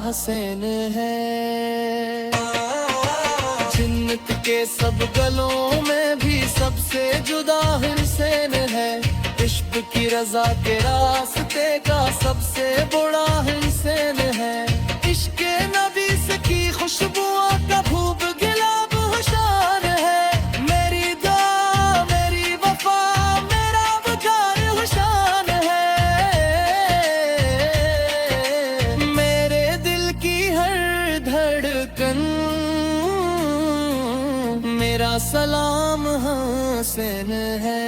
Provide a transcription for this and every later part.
حسین ہے۔ جنت کے سب گلوں میں بھی سب سے جدا حسین ہے، عشق کی رضا کے راستے کا سب سے بڑا حسین ہے، عشق نبی سے کی خوشبوؤں کا بھوب گلاب ہوشان ہے، میری دعا میری وفا میرا وقار ہوشان ہے، میرے دل کی ہر دھڑکن میرا سلام حسین ہے۔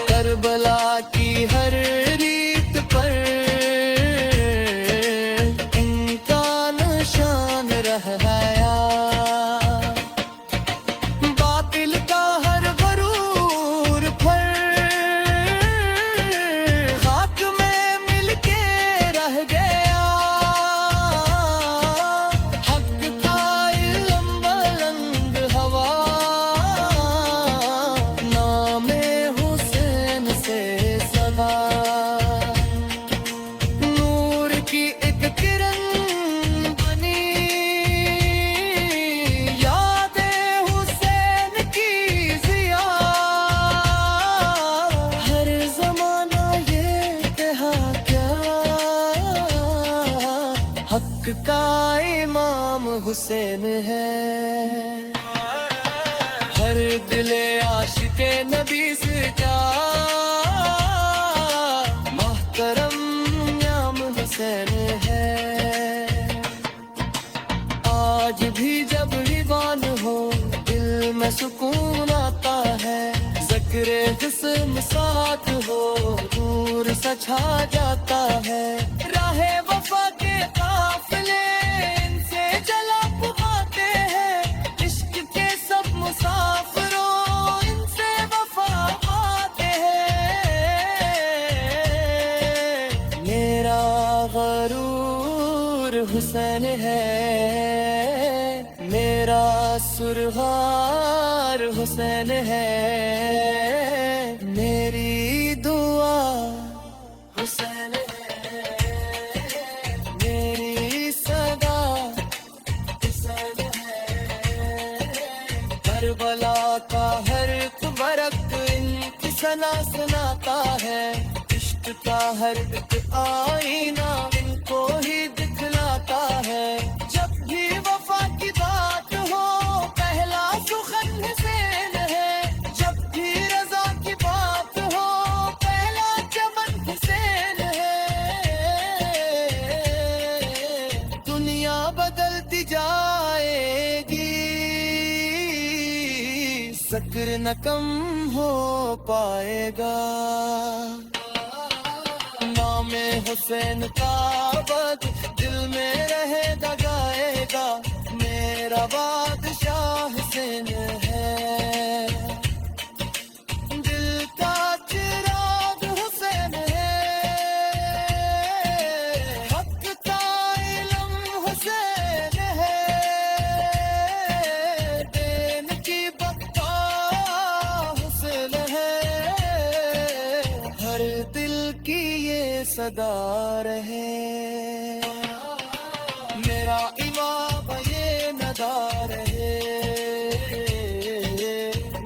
کربلا کی ہر ریت پر ان کا نشان رہ گیا، باطل کا ہر غرور پھر خاک میں مل کے رہ گیا، حق کا علم بلند ہوا نام حسین سے سدا، نور کی ایک کرن بنی یاد حسین کی ضیا، ہر زمانہ یہ کہا کیا حق کا امام حسین ہے، ہر دل عاشق نبی سے کیا محترم نام حسین ہے، آج بھی جب دیوان ہو دل میں سکون آتا ہے، ذکر جسم ساتھ ہو دور سا چھا جاتا ہے، راہ وفا کے قافلے ان سے چلا پاتے ہیں، عشق کے سب مسافروں ان سے وفا پاتے ہیں، میرا غرور حسین ہے، میرا سرغار حسین ہے، میری دعا حسین ہے، میری صدا حسین ہے، کربلا کا ہر برق ان کی ثنا سناتا ہے، عشق کا ہر ایک آئینہ ان کو ہی دکھلاتا ہے، جب بھی وفا کی بات ہو پہلا سخن حسین ہے، جب بھی رضا کی بات ہو پہلا چمن حسین ہے، دنیا بدلتی جائے گی ذکر نہ کم ہو پائے گا، نام حسین کا عبد دل میں رہے گا گائے گا، میرا بادشاہ حسین ہے، دل کا چراغ حسین ہے، حق کا علم حسین ہے، دین کی بقا حسین ہے، ہر دل کی یہ صدا رہے، میرا امام یہ ندا رہے،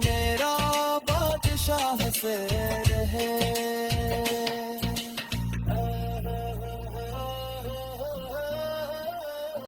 میرا بادشاہ سے رہے۔